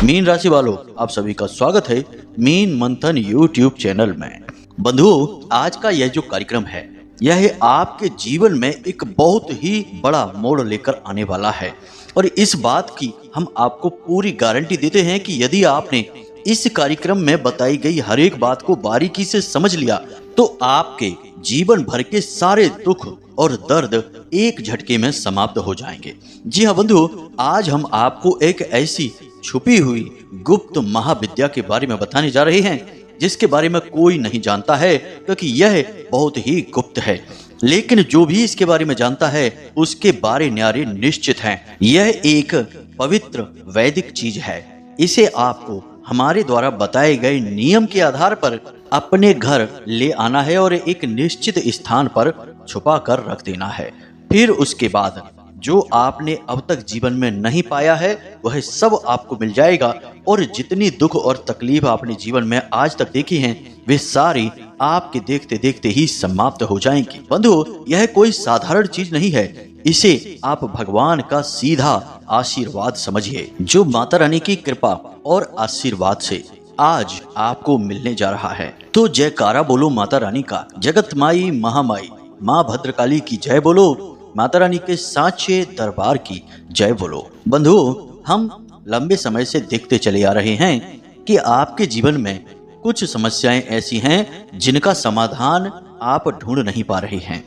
Mean राशि वालों, आप सभी का स्वागत है मीन मंथन यूट्यूब चैनल में। बंधुओं, आज का यह जो कार्यक्रम है यह आपके जीवन में एक बहुत ही बड़ा मोड़ लेकर आने वाला है और इस बात की हम आपको पूरी गारंटी देते हैं कि यदि आपने इस कार्यक्रम में बताई गई हर एक बात को बारीकी से समझ लिया तो आपके जीवन भर के सारे दुख और दर्द एक झटके में समाप्त हो जाएंगे। जी हाँ बंधुओं, आज हम आपको एक ऐसी छुपी हुई गुप्त महाविद्या के बारे में बताने जा रहे हैं जिसके बारे में कोई नहीं जानता है, क्योंकि यह बहुत ही गुप्त है। लेकिन जो भी इसके बारे में जानता है उसके बारे न्यारे निश्चित हैं। यह एक पवित्र वैदिक चीज है। इसे आपको हमारे द्वारा बताए गए नियम के आधार पर अपने घर ले आना है और एक निश्चित स्थान पर छुपा कर रख देना है। फिर उसके बाद जो आपने अब तक जीवन में नहीं पाया है वह सब आपको मिल जाएगा और जितनी दुख और तकलीफ आपने जीवन में आज तक देखी हैं वे सारी आपके देखते देखते ही समाप्त हो जाएंगी। बंधुओं, यह कोई साधारण चीज नहीं है। इसे आप भगवान का सीधा आशीर्वाद समझिए जो माता रानी की कृपा और आशीर्वाद से आज आपको मिलने जा रहा है। तो जयकारा बोलो माता रानी का। जगत माई महामाई माँ भद्रकाली की जय बोलो। माता रानी के सांचे दरबार की जय बोलो। बंधुओं, हम लंबे समय से देखते चले आ रहे हैं कि आपके जीवन में कुछ समस्याएं ऐसी हैं जिनका समाधान आप ढूंढ नहीं पा रहे हैं।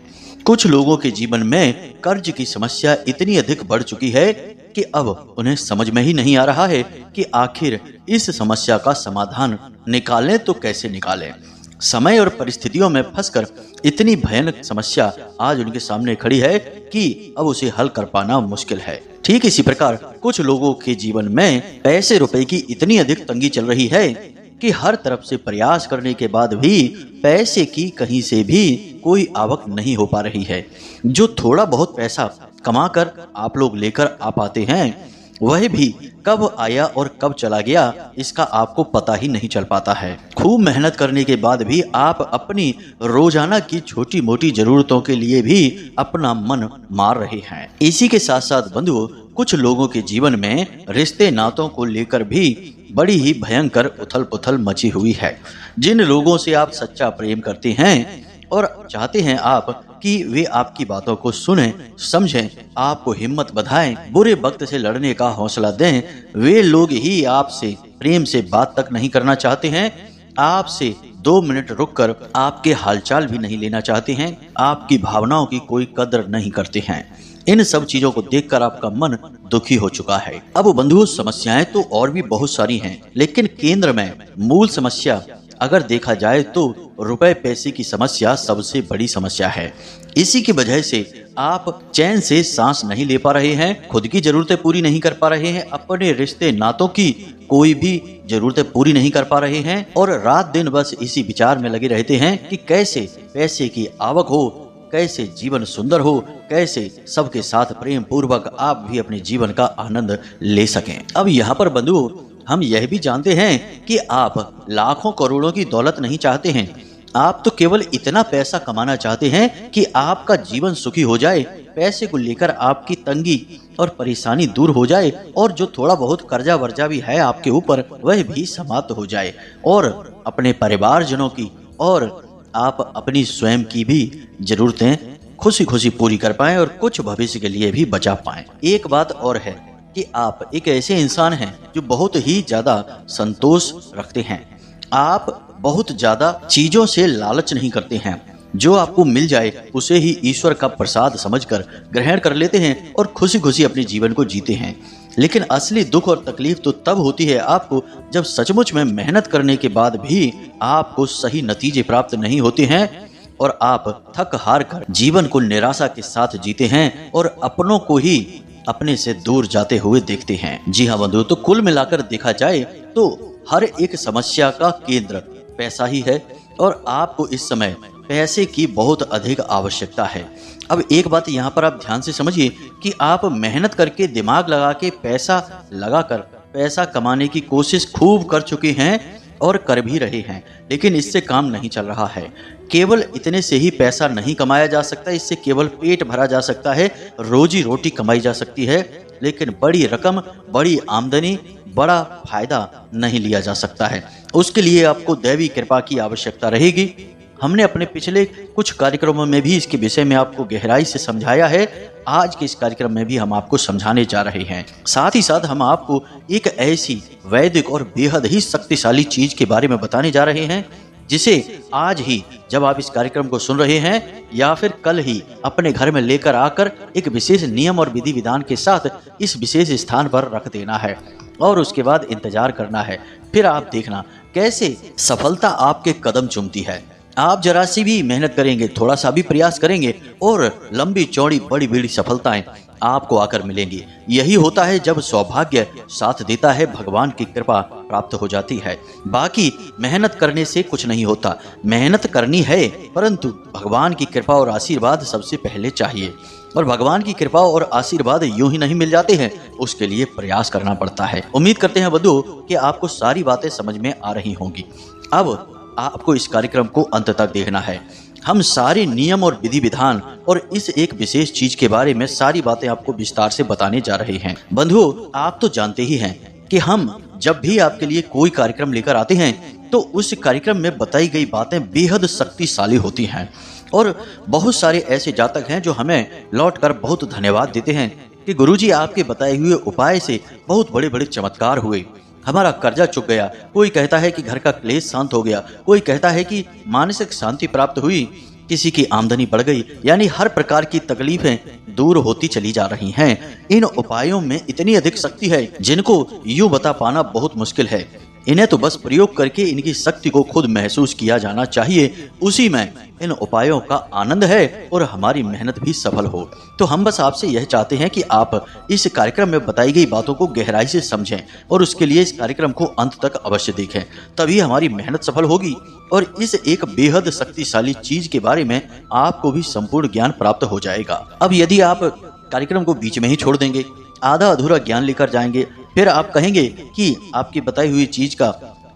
कुछ लोगों के जीवन में कर्ज की समस्या इतनी अधिक बढ़ चुकी है कि अब उन्हें समझ में ही नहीं आ रहा है कि आखिर इस समस्या का समाधान निकालें तो कैसे निकालें। समय और परिस्थितियों में फंसकर इतनी भयानक समस्या आज उनके सामने खड़ी है कि अब उसे हल कर पाना मुश्किल है। ठीक इसी प्रकार कुछ लोगों के जीवन में पैसे रुपए की इतनी अधिक तंगी चल रही है कि हर तरफ से प्रयास करने के बाद भी पैसे की कहीं से भी कोई आवक नहीं हो पा रही है। जो थोड़ा बहुत पैसा कमाकर आप लोग लेकर आ पाते हैं वह भी कब आया और कब चला गया इसका आपको पता ही नहीं चल पाता है। खूब मेहनत करने के बाद भी आप अपनी रोजाना की छोटी मोटी जरूरतों के लिए भी अपना मन मार रहे हैं। इसी के साथ साथ बंधुओं, कुछ लोगों के जीवन में रिश्ते नातों को लेकर भी बड़ी ही भयंकर उथल पुथल मची हुई है। जिन लोगों से आप सच्चा प्रेम करते हैं और चाहते हैं आप कि वे आपकी बातों को सुनें, समझें, आपको हिम्मत बधाएं, बुरे वक्त से लड़ने का हौसला दें, वे लोग ही आपसे प्रेम से बात तक नहीं करना चाहते हैं। आपसे 2 मिनट रुककर आपके हालचाल भी नहीं लेना चाहते हैं। आपकी भावनाओं की कोई कदर नहीं करते हैं। इन सब चीजों को देखकर आपका मन दुखी हो चुका है। अब बंधुओं, समस्याएं तो और भी बहुत सारी हैं, लेकिन केंद्र में मूल समस्या अगर देखा जाए तो रुपए पैसे की समस्या सबसे बड़ी समस्या है। इसी की वजह से आप चैन से सांस नहीं ले पा रहे हैं, खुद की जरूरतें पूरी नहीं कर पा रहे हैं, अपने रिश्ते नातों की कोई भी जरूरतें पूरी नहीं कर पा रहे हैं और रात दिन बस इसी विचार में लगे रहते हैं कि कैसे पैसे की आवक हो, कैसे जीवन सुंदर हो, कैसे सबके साथ प्रेम पूर्वक आप भी अपने जीवन का आनंद ले सकें। अब यहाँ पर बंधुओं, हम यह भी जानते हैं कि आप लाखों करोड़ों की दौलत नहीं चाहते हैं। आप तो केवल इतना पैसा कमाना चाहते हैं कि आपका जीवन सुखी हो जाए, पैसे को लेकर आपकी तंगी और परेशानी दूर हो जाए और जो थोड़ा बहुत कर्जा वर्जा भी है आपके ऊपर वह भी समाप्त हो जाए और अपने परिवारजनों की और आप अपनी स्वयं की भी जरूरतें खुशी खुशी पूरी कर पाएं और कुछ भविष्य के लिए भी बचा पाएं। एक बात और है कि आप एक ऐसे इंसान हैं जो बहुत ही ज्यादा संतोष रखते हैं। आप बहुत ज्यादा चीजों से लालच नहीं करते हैं। जो आपको मिल जाए उसे ही ईश्वर का प्रसाद समझकर ग्रहण कर लेते हैं और खुशी खुशी अपने जीवन को जीते हैं। लेकिन असली दुख और तकलीफ तो तब होती है आपको जब सचमुच में मेहनत करने के बाद भी आपको सही नतीजे प्राप्त नहीं होते हैं और आप थक हार कर जीवन को निराशा के साथ जीते हैं और अपनों को ही अपने से दूर जाते हुए देखते हैं। जी हाँ बंधुओं, तो कुल मिलाकर देखा जाए तो हर एक समस्या का केंद्र पैसा ही है और आपको इस समय पैसे की बहुत अधिक आवश्यकता है। अब एक बात यहाँ पर आप ध्यान से समझिए कि आप मेहनत करके दिमाग लगा के पैसा लगाकर पैसा कमाने की कोशिश खूब कर चुके हैं और कर भी रहे हैं, लेकिन इससे काम नहीं चल रहा है। केवल इतने से ही पैसा नहीं कमाया जा सकता, इससे केवल पेट भरा जा सकता है, रोजी रोटी कमाई जा सकती है, लेकिन बड़ी रकम, बड़ी आमदनी, बड़ा फायदा नहीं लिया जा सकता है। उसके लिए आपको दैवी कृपा की आवश्यकता रहेगी। हमने अपने पिछले कुछ कार्यक्रमों में भी इसके विषय में आपको गहराई से समझाया है। आज के इस कार्यक्रम में भी हम आपको समझाने जा रहे हैं। साथ ही साथ हम आपको एक ऐसी वैदिक और बेहद ही शक्तिशाली चीज के बारे में बताने जा रहे हैं, जिसे आज ही जब आप इस कार्यक्रम को सुन रहे हैं या फिर कल ही अपने घर में लेकर आकर एक विशेष नियम और विधि विधान के साथ इस विशेष स्थान पर रख देना है और उसके बाद इंतजार करना है। फिर आप देखना कैसे सफलता आपके कदम चूमती है। आप जरा सी भी मेहनत करेंगे, थोड़ा सा भी प्रयास करेंगे और लंबी चौड़ी बड़ी बड़ी सफलताएं आपको आकर मिलेंगी। यही होता है जब सौभाग्य साथ देता है, भगवान की कृपा प्राप्त हो जाती है। बाकी मेहनत करने से कुछ नहीं होता, मेहनत करनी है परंतु भगवान की कृपा और आशीर्वाद सबसे पहले चाहिए। और भगवान की कृपा और आशीर्वाद यूं ही नहीं मिल जाते हैं, उसके लिए प्रयास करना पड़ता है। उम्मीद करते हैं बंधु कि आपको सारी बातें समझ में आ रही होंगी। अब आपको इस कार्यक्रम को अंत तक देखना है। हम सारे नियम और विधि विधान और इस एक विशेष चीज के बारे में सारी बातें आपको विस्तार से बताने जा रहे हैं। बंधुओं, आप तो जानते ही हैं कि हम जब भी आपके लिए कोई कार्यक्रम लेकर आते हैं तो उस कार्यक्रम में बताई गई बातें बेहद शक्तिशाली होती हैं और बहुत सारे ऐसे जातक हैं जो हमें लौटकर बहुत धन्यवाद देते हैं कि गुरुजी, आपके बताए हुए उपाय से बहुत बड़े बड़े चमत्कार हुए, हमारा कर्जा चुक गया। कोई कहता है कि घर का क्लेश शांत हो गया, कोई कहता है कि मानसिक शांति प्राप्त हुई, किसी की आमदनी बढ़ गई। यानी हर प्रकार की तकलीफें दूर होती चली जा रही हैं। इन उपायों में इतनी अधिक शक्ति है जिनको यूं बता पाना बहुत मुश्किल है। इन्हें तो बस प्रयोग करके इनकी शक्ति को खुद महसूस किया जाना चाहिए। उसी में इन उपायों का आनंद है और हमारी मेहनत भी सफल हो। तो हम बस आपसे यह चाहते हैं कि आप इस कार्यक्रम में बताई गई बातों को गहराई से समझें और उसके लिए इस कार्यक्रम को अंत तक अवश्य देखें, तभी हमारी मेहनत सफल होगी और इस एक बेहद शक्तिशाली चीज के बारे में आपको भी संपूर्ण ज्ञान प्राप्त हो जाएगा। अब यदि आप कार्यक्रम को बीच में ही छोड़ देंगे, आधा अधूरा ज्ञान लेकर जाएंगे, फिर आप कहेंगे कि आपकी बताई हुई चीज का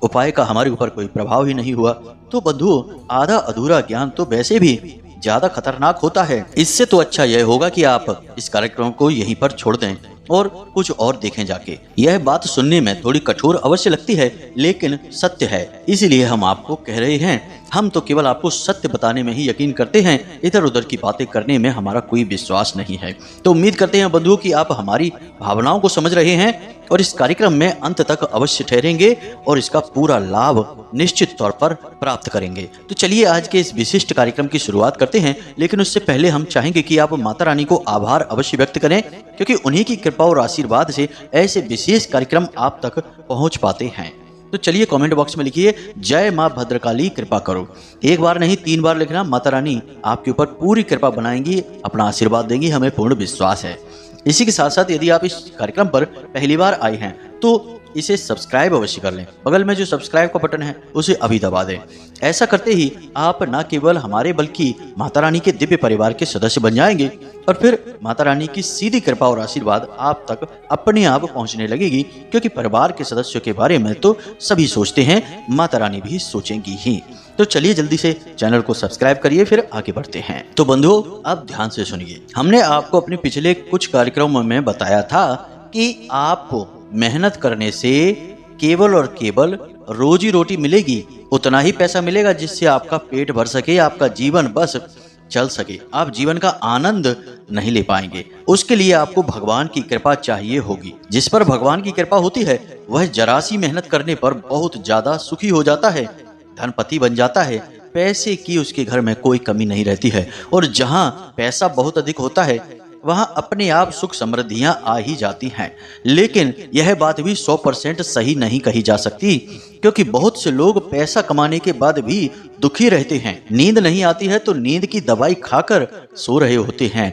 उपाय का हमारे ऊपर कोई प्रभाव ही नहीं हुआ, तो बंधुओं, आधा अधूरा ज्ञान तो वैसे भी ज्यादा खतरनाक होता है। इससे तो अच्छा यह होगा कि आप इस कार्यक्रम को यहीं पर छोड़ दें और कुछ और देखें जाके। यह बात सुनने में थोड़ी कठोर अवश्य लगती है, लेकिन सत्य है, इसीलिए हम आपको कह रहे हैं। हम तो केवल आपको सत्य बताने में ही यकीन करते हैं, इधर उधर की बातें करने में हमारा कोई विश्वास नहीं है। तो उम्मीद करते हैं बंधुओं कि आप हमारी भावनाओं को समझ रहे हैं और इस कार्यक्रम में अंत तक अवश्य ठहरेंगे और इसका पूरा लाभ निश्चित तौर पर प्राप्त करेंगे। तो चलिए आज के इस विशिष्ट कार्यक्रम की शुरुआत करते हैं, लेकिन उससे पहले हम चाहेंगे कि आप माता रानी को आभार अवश्य व्यक्त करें, क्योंकि उन्हीं की कृपा और आशीर्वाद से ऐसे विशेष कार्यक्रम आप तक पहुंच पाते हैं। तो चलिए कमेंट बॉक्स में लिखिए, जय माँ भद्रकाली कृपा करो। एक बार नहीं 3 बार लिखना। माता रानी आपके ऊपर पूरी कृपा बनाएंगी, अपना आशीर्वाद देंगी, हमें पूर्ण विश्वास है। इसी के साथ साथ यदि आप इस कार्यक्रम पर पहली बार आए हैं तो इसे सब्सक्राइब अवश्य कर लें। बगल में जो सब्सक्राइब का बटन है उसे अभी दबा दें। ऐसा करते ही आप न केवल हमारे बल्कि माता रानी के दिव्य परिवार के सदस्य बन जाएंगे और फिर माता रानी की सीधी कृपा और आशीर्वाद आप तक अपने आप पहुंचने लगेगी, क्योंकि परिवार के सदस्यों के बारे में तो सभी सोचते हैं, माता रानी भी सोचेंगी ही। तो चलिए जल्दी से चैनल को सब्सक्राइब करिए, फिर आगे बढ़ते हैं। तो बंधुओं, अब ध्यान से सुनिए। हमने आपको अपने पिछले कुछ कार्यक्रमों में बताया था कि आपको मेहनत करने से केवल और केवल रोजी रोटी मिलेगी, उतना ही पैसा मिलेगा जिससे आपका पेट भर सके, आपका जीवन बस चल सके। आप जीवन का आनंद नहीं ले पाएंगे। उसके लिए आपको भगवान की कृपा चाहिए होगी। जिस पर भगवान की कृपा होती है वह जरा सी मेहनत करने पर बहुत ज्यादा सुखी हो जाता है, धनपति बन जाता है। पैसे की उसके घर में कोई कमी नहीं रहती है और जहाँ पैसा बहुत अधिक होता है वहां अपने आप सुख समृद्धियां आ ही जाती हैं। लेकिन यह बात भी 100% सही नहीं कही जा सकती, क्योंकि बहुत से लोग पैसा कमाने के बाद भी दुखी रहते हैं। नींद नहीं आती है तो नींद की दवाई खाकर सो रहे होते हैं।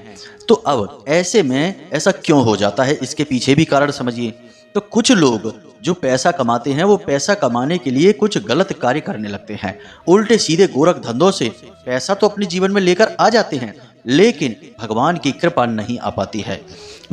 तो अब ऐसे में ऐसा क्यों हो जाता है, इसके पीछे भी कारण समझिए। तो कुछ लोग जो पैसा कमाते हैं वो पैसा कमाने के लिए कुछ गलत कार्य करने लगते हैं। उल्टे सीधे गोरख धंधों से पैसा तो अपने जीवन में लेकर आ जाते हैं, लेकिन भगवान की कृपा नहीं आ पाती है।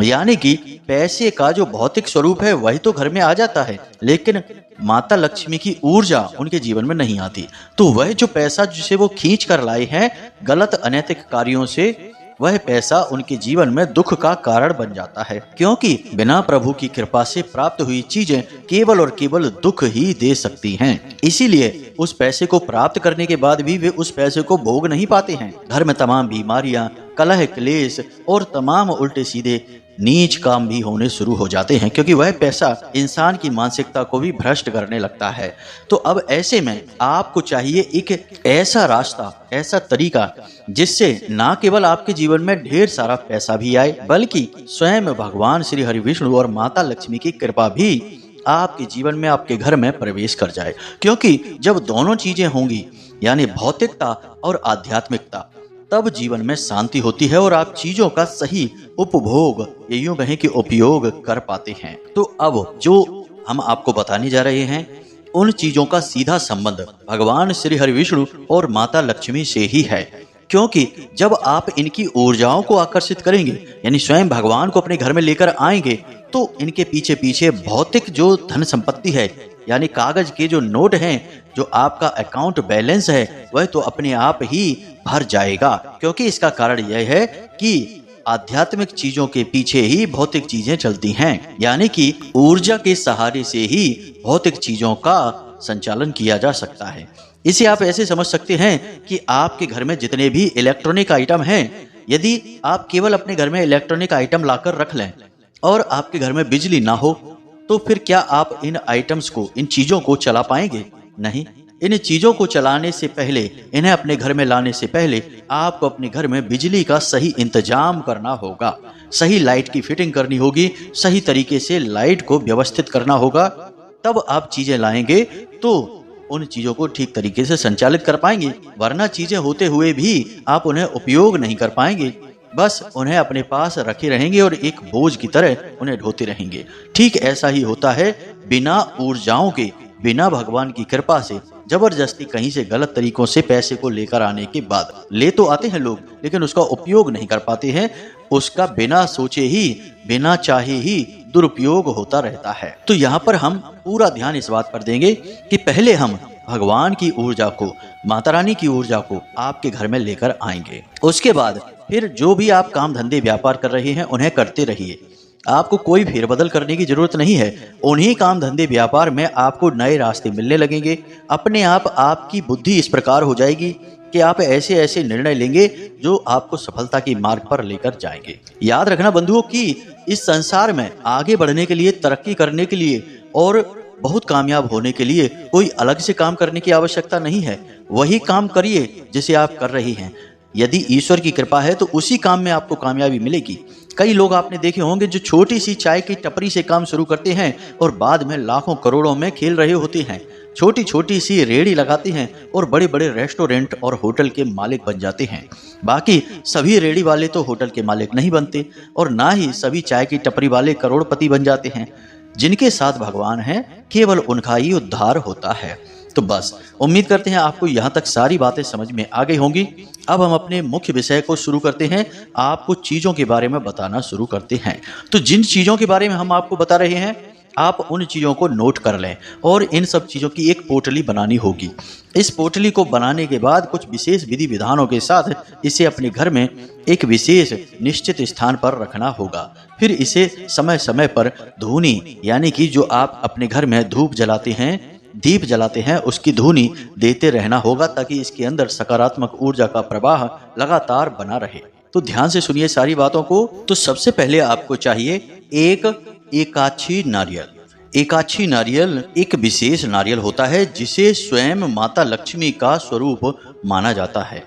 यानी कि पैसे का जो भौतिक स्वरूप है वही तो घर में आ जाता है, लेकिन माता लक्ष्मी की ऊर्जा उनके जीवन में नहीं आती। तो वह जो पैसा जिसे वो खींच कर लाए हैं गलत अनैतिक कार्यों से, वह पैसा उनके जीवन में दुख का कारण बन जाता है, क्योंकि बिना प्रभु की कृपा से प्राप्त हुई चीजें केवल और केवल दुख ही दे सकती हैं। इसीलिए उस पैसे को प्राप्त करने के बाद भी वे उस पैसे को भोग नहीं पाते हैं। घर में तमाम बीमारियां, कलह, क्लेश और तमाम उल्टे सीधे नीच काम भी होने शुरू हो जाते हैं, क्योंकि वह पैसा इंसान की मानसिकता को भी भ्रष्ट करने लगता है। तो अब ऐसे में आपको चाहिए एक ऐसा रास्ता, ऐसा तरीका जिससे ना केवल आपके जीवन में ढेर सारा पैसा भी आए, बल्कि स्वयं भगवान श्री हरि विष्णु और माता लक्ष्मी की कृपा भी आपके जीवन में, आपके घर में प्रवेश कर जाए। क्योंकि जब दोनों चीजें होंगी, यानी भौतिकता और आध्यात्मिकता, तब जीवन में शांति होती है और आप चीजों का सही उपभोग, ये यूं कहें कि उपयोग कर पाते हैं। तो अब जो हम आपको बताने जा रहे हैं, उन चीजों का सीधा संबंध भगवान श्री हरि विष्णु और माता लक्ष्मी से ही है। क्योंकि जब आप इनकी ऊर्जाओं को आकर्षित करेंगे, यानी स्वयं भगवान को अपने घर में लेकर आएंगे, तो इनके पीछे पीछे भौतिक जो धन संपत्ति है, यानी कागज के जो नोट हैं, जो आपका अकाउंट बैलेंस है, वह तो अपने आप ही भर जाएगा। क्योंकि इसका कारण यह है कि आध्यात्मिक चीजों के पीछे ही भौतिक चीजें चलती हैं, यानी कि ऊर्जा के सहारे से ही भौतिक चीजों का संचालन किया जा सकता है। इसे आप ऐसे समझ सकते हैं कि आपके घर में जितने भी इलेक्ट्रॉनिक आइटम हैं, यदि आप केवल अपने घर में इलेक्ट्रॉनिक आइटम लाकर रख लें और आपके घर में बिजली ना हो, तो फिर क्या आप इन आइटम्स को, इन चीजों को चला पाएंगे? नहीं। इन चीजों को चलाने से पहले, इन्हें अपने घर में लाने से पहले आपको अपने घर में बिजली का सही इंतजाम करना होगा, सही लाइट की फिटिंग करनी होगी, सही तरीके से लाइट को व्यवस्थित करना होगा। तब आप चीजें लाएंगे तो उन चीजों को ठीक तरीके से संचालित कर पाएंगे, वरना चीजें होते हुए भी आप उन्हें उपयोग नहीं कर पाएंगे। बस उन्हें अपने पास रखे रहेंगे और एक बोझ की तरह उन्हें ढोते रहेंगे। ठीक ऐसा ही होता है बिना ऊर्जाओं के, बिना भगवान की कृपा से जबरदस्ती कहीं से गलत तरीकों से पैसे को लेकर आने के बाद, ले तो आते हैं लोग, लेकिन उसका उपयोग नहीं कर पाते हैं। उसका बिना सोचे ही, बिना चाहे ही दुरुपयोग होता रहता है। तो यहाँ पर हम पूरा ध्यान इस बात पर देंगे कि पहले हम भगवान की ऊर्जा को, माता रानी की ऊर्जा को आपके घर में लेकर आएंगे। उसके बाद फिर जो भी आप काम धंधे व्यापार कर रहे हैं उन्हें करते रहिए। आपको कोई फेरबदल करने की जरूरत नहीं है। उन्हीं काम धंधे व्यापार में आपको नए रास्ते मिलने लगेंगे। अपने आप आपकी बुद्धि इस प्रकार हो जाएगी कि आप ऐसे ऐसे निर्णय लेंगे जो आपको सफलता के मार्ग पर लेकर जाएंगे। याद रखना बंधुओं कि इस संसार में आगे बढ़ने के लिए, तरक्की करने के लिए और बहुत कामयाब होने के लिए कोई अलग से काम करने की आवश्यकता नहीं है। वही काम करिए जिसे आप कर रही हैं। यदि ईश्वर की कृपा है तो उसी काम में आपको कामयाबी मिलेगी। कई लोग आपने देखे होंगे जो छोटी सी चाय की टपरी से काम शुरू करते हैं और बाद में लाखों करोड़ों में खेल रहे होते हैं। छोटी छोटी सी रेहड़ी लगाते हैं और बड़े बड़े रेस्टोरेंट और होटल के मालिक बन जाते हैं। बाकी सभी रेहड़ी वाले तो होटल के मालिक नहीं बनते और ना ही सभी चाय की टपरी वाले करोड़पति बन जाते हैं। जिनके साथ भगवान है केवल उनका ही उद्धार होता है। तो बस उम्मीद करते हैं आपको यहाँ तक सारी बातें समझ में आ गई होंगी। अब हम अपने मुख्य विषय को शुरू करते हैं। आपको चीज़ों के बारे में बताना शुरू करते हैं। तो जिन चीज़ों के बारे में हम आपको बता रहे हैं, आप उन चीज़ों को नोट कर लें और इन सब चीज़ों की एक पोटली बनानी होगी। इस पोटली को बनाने के बाद कुछ विशेष विधि विधानों के साथ इसे अपने घर में एक विशेष निश्चित स्थान पर रखना होगा। फिर इसे समय समय पर धूनी, यानी कि जो आप अपने घर में धूप जलाते हैं, दीप जलाते हैं, उसकी धूनी देते रहना होगा ताकि इसके अंदर सकारात्मक ऊर्जा का प्रवाह लगातार बना रहे। तो ध्यान से सुनिए सारी बातों को। तो सबसे पहले आपको चाहिए एक एकाछी नारियल। एकाछी नारियल एक विशेष नारियल होता है जिसे स्वयं माता लक्ष्मी का स्वरूप माना जाता है।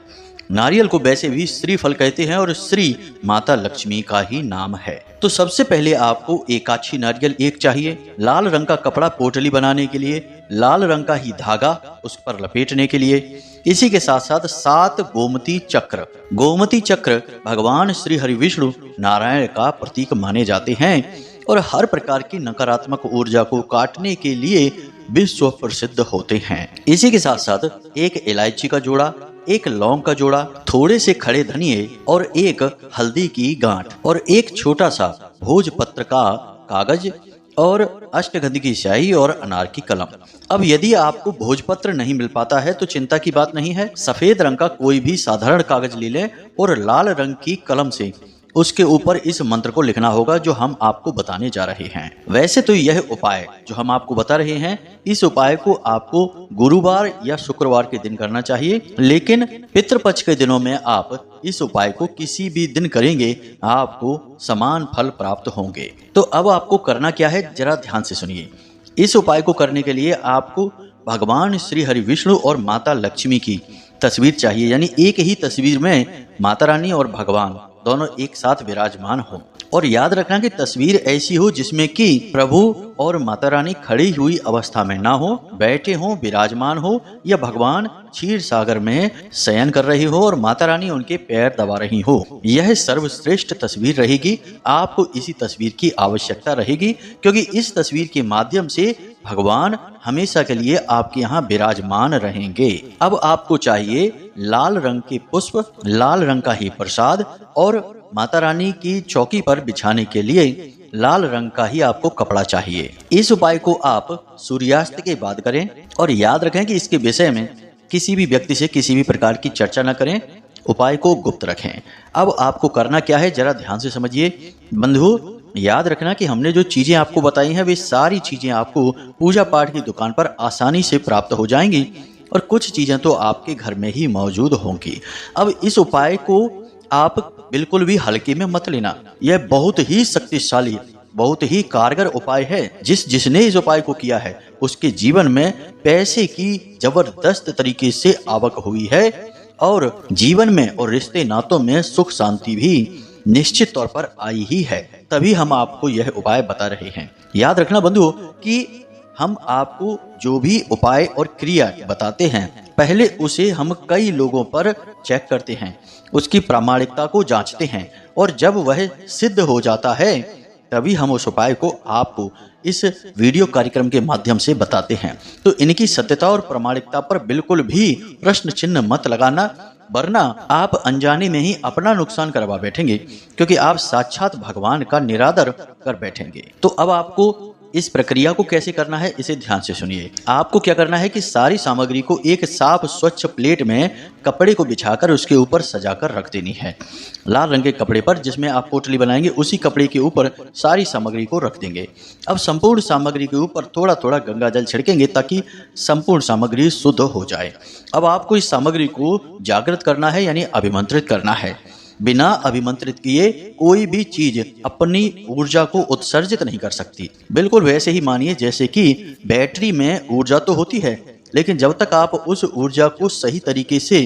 नारियल को वैसे भी श्रीफल कहते हैं और श्री माता लक्ष्मी का ही नाम है। तो सबसे पहले आपको एकाछी नारियल एक चाहिए। लाल रंग का कपड़ा पोटली बनाने के लिए, लाल रंग का ही धागा उस पर लपेटने के लिए। इसी के साथ साथ 7 गोमती चक्र। गोमती चक्र भगवान श्री हरि विष्णु नारायण का प्रतीक माने जाते हैं और हर प्रकार की नकारात्मक ऊर्जा को काटने के लिए विश्व प्रसिद्ध होते हैं। इसी के साथ साथ एक इलायची का जोड़ा, एक लौंग का जोड़ा, थोड़े से खड़े धनिये और एक हल्दी की गांठ और एक छोटा सा भोजपत्र का कागज, और अष्टगंध की स्याही और अनार की कलम। अब यदि आपको भोजपत्र नहीं मिल पाता है तो चिंता की बात नहीं है। सफेद रंग का कोई भी साधारण कागज ले लें और लाल रंग की कलम से उसके ऊपर इस मंत्र को लिखना होगा जो हम आपको बताने जा रहे हैं। वैसे तो यह उपाय जो हम आपको बता रहे हैं, इस उपाय को आपको गुरुवार या शुक्रवार के दिन करना चाहिए, लेकिन पितृपक्ष के दिनों में आप इस उपाय को किसी भी दिन करेंगे आपको समान फल प्राप्त होंगे। तो अब आपको करना क्या है, जरा ध्यान से सुनिए। इस उपाय को करने के लिए आपको भगवान श्री हरि विष्णु और माता लक्ष्मी की तस्वीर चाहिए, यानी एक ही तस्वीर में माता रानी और भगवान दोनों एक साथ विराजमान हो। और याद रखना कि तस्वीर ऐसी हो जिसमें कि प्रभु और माता रानी खड़ी हुई अवस्था में ना हो, बैठे हो, विराजमान हो, या भगवान क्षीर सागर में शयन कर रही हो और माता रानी उनके पैर दबा रही हो। यह सर्वश्रेष्ठ तस्वीर रहेगी। आपको इसी तस्वीर की आवश्यकता रहेगी क्योंकि इस तस्वीर के माध्यम से भगवान हमेशा के लिए आपके यहाँ विराजमान रहेंगे। अब आपको चाहिए लाल रंग के पुष्प, लाल रंग का ही प्रसाद और माता रानी की चौकी पर बिछाने के लिए लाल रंग का ही आपको कपड़ा चाहिए। इस उपाय को आप सूर्यास्त के बाद करें और याद रखें कि इसके विषय में किसी भी व्यक्ति से किसी भी प्रकार की चर्चा न करें, उपाय को गुप्त रखें। अब आपको करना क्या है, जरा ध्यान से समझिए। बंधु, याद रखना कि हमने जो चीजें आपको बताई हैं वे सारी चीजें आपको पूजा पाठ की दुकान पर आसानी से प्राप्त हो जाएंगी और कुछ चीजें तो आपके घर में ही मौजूद होंगी। अब इस उपाय को आप बिल्कुल भी हल्के में मत लेना। यह बहुत ही शक्तिशाली, बहुत ही कारगर उपाय है। जिसने इस उपाय को किया है उसके जीवन में पैसे की जबरदस्त तरीके से आवक हुई है और जीवन में और रिश्ते नातों में सुख शांति भी निश्चित तौर पर आई ही है। तभी हम आपको यह उपाय बता रहे हैं। याद रखना बंधु कि हम आपको जो भी उपाय और क्रिया बताते हैं पहले उसे हम कई लोगों पर चेक करते हैं, उसकी प्रामाणिकता को जांचते हैं और जब वह सिद्ध हो जाता है तभी हम उस उपाय को आपको इस वीडियो कार्यक्रम के माध्यम से बताते हैं। तो इनकी सत्यता और प्रामाणिकता पर बिल्कुल भी प्रश्न चिन्ह मत लगाना, वरना आप अनजाने में ही अपना नुकसान करवा बैठेंगे क्योंकि आप साक्षात भगवान का निरादर कर बैठेंगे। तो अब आपको इस प्रक्रिया को कैसे करना है इसे ध्यान से सुनिए। आपको क्या करना है कि सारी सामग्री को एक साफ स्वच्छ प्लेट में कपड़े को बिछाकर उसके ऊपर सजाकर रख देनी है। लाल रंग के कपड़े पर जिसमें आप पोटली बनाएंगे उसी कपड़े के ऊपर सारी सामग्री को रख देंगे। अब संपूर्ण सामग्री के ऊपर थोड़ा थोड़ा गंगा जल छिड़केंगे ताकि संपूर्ण सामग्री शुद्ध हो जाए। अब आपको इस सामग्री को जागृत करना है, यानी अभिमंत्रित करना है। बिना अभिमंत्रित किए कोई भी चीज अपनी ऊर्जा को उत्सर्जित नहीं कर सकती। बिल्कुल वैसे ही मानिए जैसे कि बैटरी में ऊर्जा तो होती है, लेकिन जब तक आप उस ऊर्जा को सही तरीके से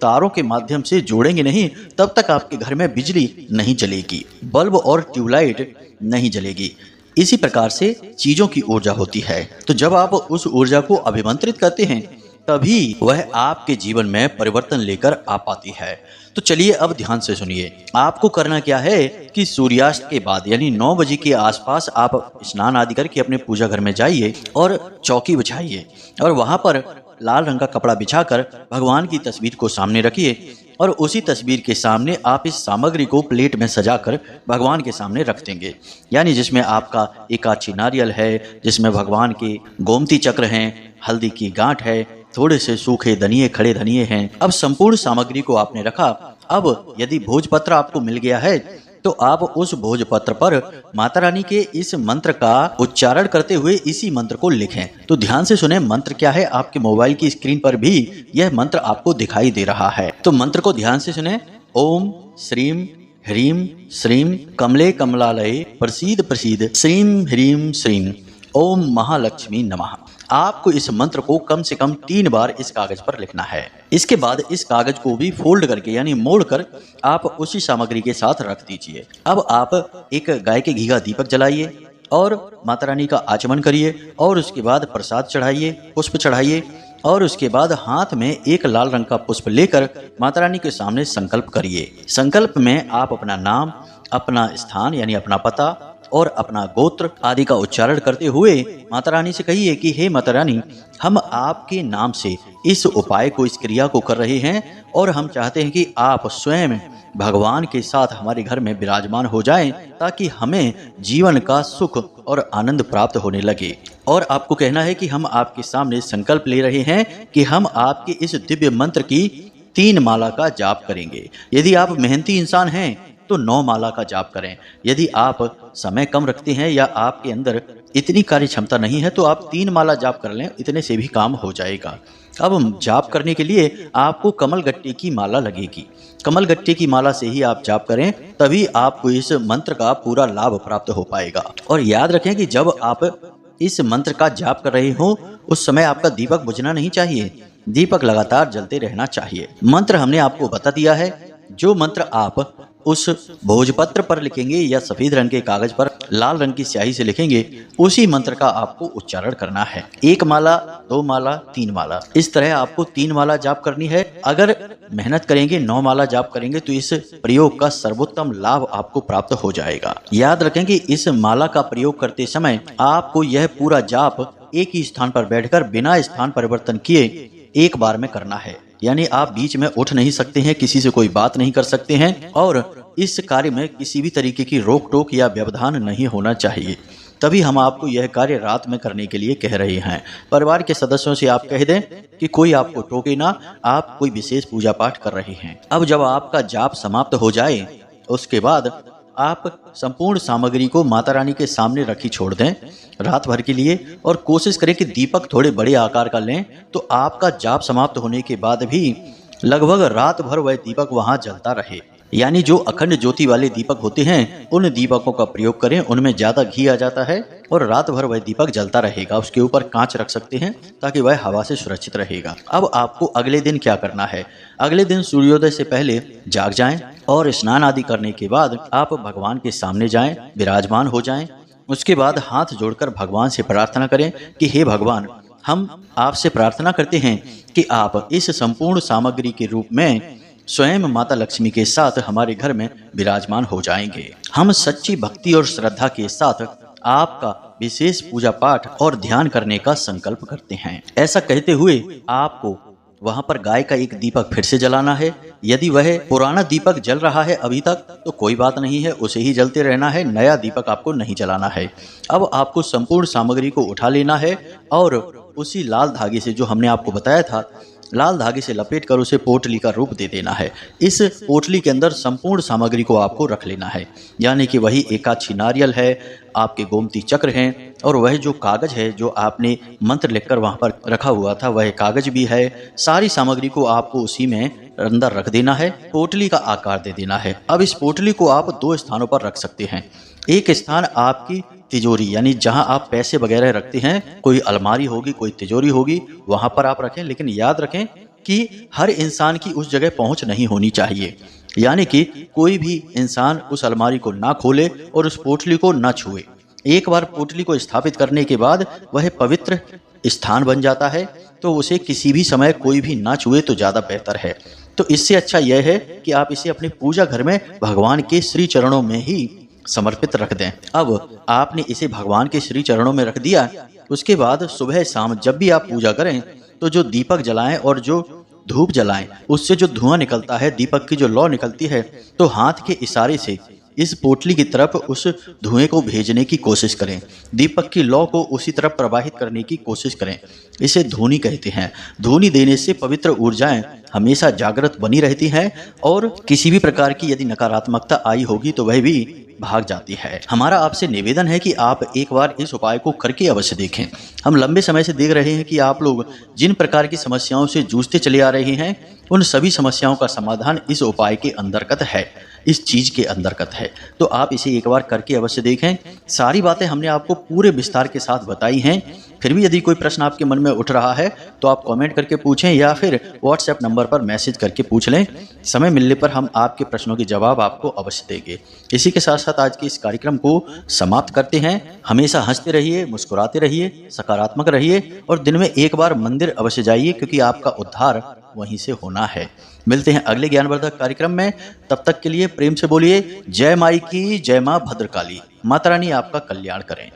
तारों के माध्यम से जोड़ेंगे नहीं तब तक आपके घर में बिजली नहीं जलेगी, बल्ब और ट्यूबलाइट नहीं जलेगी। इसी प्रकार से चीजों की ऊर्जा होती है। तो जब आप उस ऊर्जा को अभिमंत्रित करते हैं तभी वह आपके जीवन में परिवर्तन लेकर आ पाती है। तो चलिए अब ध्यान से सुनिए। आपको करना क्या है कि सूर्यास्त के बाद यानी 9 बजे के आसपास आप स्नान आदि करके अपने पूजा घर में जाइए और चौकी बिछाइए और वहां पर लाल रंग का कपड़ा बिछाकर भगवान की तस्वीर को सामने रखिए और उसी तस्वीर के सामने आप इस सामग्री को प्लेट में सजाकर भगवान के सामने रख देंगे। यानी जिसमें आपका एकाची नारियल है, जिसमें भगवान के गोमती चक्र हैं, हल्दी की गांठ है, थोड़े से सूखे धनिये, खड़े धनिये हैं। अब संपूर्ण सामग्री को आपने रखा। अब यदि भोजपत्र आपको मिल गया है तो आप उस भोजपत्र पर माता रानी के इस मंत्र का उच्चारण करते हुए इसी मंत्र को लिखें। तो ध्यान से सुने मंत्र क्या है। आपके मोबाइल की स्क्रीन पर भी यह मंत्र आपको दिखाई दे रहा है। तो मंत्र को ध्यान से सुने। ओम श्रीम ह्रीम श्रीम कमले कमलालये प्रसीद प्रसीद श्रीम ह्रीम श्रीम ओम महालक्ष्मी नमः। आपको इस मंत्र को कम से कम 3 बार इस कागज पर लिखना है। इसके बाद इस कागज को भी फोल्ड करके यानी मोड़कर आप उसी सामग्री के साथ रख दीजिए। अब आप एक गाय के घी का दीपक जलाइए और माता रानी का आचमन करिए और उसके बाद प्रसाद चढ़ाइए, पुष्प चढ़ाइए और उसके बाद हाथ में एक लाल रंग का पुष्प लेकर माता रानी के सामने संकल्प करिए। संकल्प में आप अपना नाम, अपना स्थान यानी अपना पता और अपना गोत्र आदि का उच्चारण करते हुए माता रानी से कहिए कि हे माता रानी, हम आपके नाम से इस उपाय को, इस क्रिया को कर रहे हैं और हम चाहते हैं कि आप स्वयं भगवान के साथ हमारे घर में विराजमान हो जाएं, ताकि हमें जीवन का सुख और आनंद प्राप्त होने लगे। और आपको कहना है कि हम आपके सामने संकल्प ले रहे हैं कि हम आपके इस दिव्य मंत्र की 3 माला का जाप करेंगे। यदि आप मेहनती इंसान हैं तो 9 माला का जाप करें। यदि आप समय कम रखते हैं या आपके अंदर इतनी कार्य क्षमता नहीं है तो आप 3 माला जाप कर लें, इतने से भी काम हो जाएगा। अब जाप करने के लिए आपको कमलगट्टे की माला लगेगी। कमलगट्टे की माला से ही आप जाप करें, तभी आपको इस मंत्र का पूरा लाभ प्राप्त हो पाएगा। और याद रखें कि जब आप इस मंत्र का जाप कर रहे हो उस समय आपका दीपक बुझना नहीं चाहिए, दीपक लगातार जलते रहना चाहिए। मंत्र हमने आपको बता दिया है। जो मंत्र आप उस भोजपत्र पर लिखेंगे या सफेद रंग के कागज पर लाल रंग की स्याही से लिखेंगे, उसी मंत्र का आपको उच्चारण करना है। 1 माला, 2 माला, 3 माला, इस तरह आपको 3 माला जाप करनी है। अगर मेहनत करेंगे, 9 माला जाप करेंगे तो इस प्रयोग का सर्वोत्तम लाभ आपको प्राप्त हो जाएगा। याद रखें कि इस माला का प्रयोग करते समय आपको यह पूरा जाप एक ही स्थान पर बैठकर बिना स्थान परिवर्तन किए एक बार में करना है। यानी आप बीच में उठ नहीं सकते हैं, किसी से कोई बात नहीं कर सकते हैं और इस कार्य में किसी भी तरीके की रोक टोक या व्यवधान नहीं होना चाहिए। तभी हम आपको यह कार्य रात में करने के लिए कह रहे हैं। परिवार के सदस्यों से आप कह दें कि कोई आपको टोके ना, आप कोई विशेष पूजा पाठ कर रहे हैं। अब जब आपका जाप समाप्त हो जाए उसके बाद आप संपूर्ण सामग्री को माता रानी के सामने रखी छोड़ दें रात भर के लिए, और कोशिश करें कि दीपक थोड़े बड़े आकार का लें, तो आपका जाप समाप्त होने के बाद भी लगभग रात भर वह दीपक वहां जलता रहे। यानी जो अखंड ज्योति वाले दीपक होते हैं उन दीपकों का प्रयोग करें, उनमें ज्यादा घी आ जाता है और रात भर वह दीपक जलता रहेगा। उसके ऊपर कांच रख सकते हैं ताकि वह हवा से सुरक्षित रहेगा। अब आपको अगले दिन क्या करना है? अगले दिन सूर्योदय से पहले जाग जाएं और स्नान आदि करने के बाद आप भगवान के सामने जाएं, विराजमान हो जाएं। उसके बाद हाथ जोड़कर भगवान से प्रार्थना करें कि हे भगवान, हम आपसे प्रार्थना करते हैं कि आप इस संपूर्ण सामग्री के रूप में स्वयं माता लक्ष्मी के साथ हमारे घर में विराजमान हो जाएंगे। हम सच्ची भक्ति और श्रद्धा के साथ आपका विशेष पूजा पाठ और ध्यान करने का संकल्प करते हैं। ऐसा कहते हुए आपको वहां पर गाय का एक दीपक फिर से जलाना है। यदि वह पुराना दीपक जल रहा है अभी तक तो कोई बात नहीं है, उसे ही जलते रहना है, नया दीपक आपको नहीं जलाना है। अब आपको संपूर्ण सामग्री को उठा लेना है और उसी लाल धागे से, जो हमने आपको बताया था, लाल धागे से लपेट कर उसे पोटली का रूप दे देना है। इस पोटली के अंदर संपूर्ण सामग्री को आपको रख लेना है। यानी कि वही एकाक्षी नारियल है, आपके गोमती चक्र हैं, और वह जो कागज है जो आपने मंत्र लिखकर वहां पर रखा हुआ था वह कागज भी है। सारी सामग्री को आपको उसी में अंदर रख देना है, पोटली का आकार दे देना है। अब इस पोटली को आप 2 स्थानों पर रख सकते हैं। एक स्थान आपकी तिजोरी, यानी जहां आप पैसे वगैरह रखते हैं, कोई अलमारी होगी, कोई तिजोरी होगी, वहां पर आप रखें। लेकिन याद रखें कि हर इंसान की उस जगह पहुंच नहीं होनी चाहिए। यानी कि कोई भी इंसान उस अलमारी को ना खोले और उस पोटली को ना छुए। एक बार पोटली को स्थापित करने के बाद वह पवित्र स्थान बन जाता है, तो उसे किसी भी समय कोई भी ना छुए तो ज्यादा बेहतर है। तो इससे अच्छा यह है कि आप इसे अपने पूजा घर में भगवान के श्री चरणों में ही समर्पित रख दें। अब आपने इसे भगवान के श्री चरणों में रख दिया। उसके बाद सुबह शाम जब भी आप पूजा करें तो जो दीपक जलाएं और जो धूप जलाएं, उससे जो धुआं निकलता है, दीपक की जो लौ निकलती है, तो हाथ के इशारे से इस पोटली की तरफ उस धुएं को भेजने की कोशिश करें। दीपक की लौ को उसी तरफ प्रवाहित करने की कोशिश करें। इसे धूनी कहते हैं। धूनी देने से पवित्र ऊर्जाएं हमेशा जागृत बनी रहती हैं और किसी भी प्रकार की यदि नकारात्मकता आई होगी तो वह भी भाग जाती है। हमारा आपसे निवेदन है कि आप एक बार इस उपाय को करके अवश्य देखें। हम लंबे समय से देख रहे हैं कि आप लोग जिन प्रकार की समस्याओं से जूझते चले आ रहे हैं, उन सभी समस्याओं का समाधान इस उपाय के अंतर्गत है, इस चीज के अंतर्गत है। तो आप इसे एक बार करके अवश्य देखें। सारी बातें हमने आपको पूरे विस्तार के साथ बताई हैं। फिर भी यदि कोई प्रश्न आपके मन में उठ रहा है तो आप कमेंट करके पूछें या फिर व्हाट्सएप नंबर पर मैसेज करके पूछ लें। समय मिलने पर हम आपके प्रश्नों के जवाब आपको अवश्य देंगे। इसी के साथ साथ आज के इस कार्यक्रम को समाप्त करते हैं। हमेशा हंसते रहिए, मुस्कुराते रहिए, सकारात्मक रहिए और दिन में एक बार मंदिर अवश्य जाइए, क्योंकि आपका उद्धार वहीं से होना है। मिलते हैं अगले ज्ञानवर्धक कार्यक्रम में। तब तक के लिए प्रेम से बोलिए जय माई की, जय मां भद्रकाली। माता रानी आपका कल्याण करें।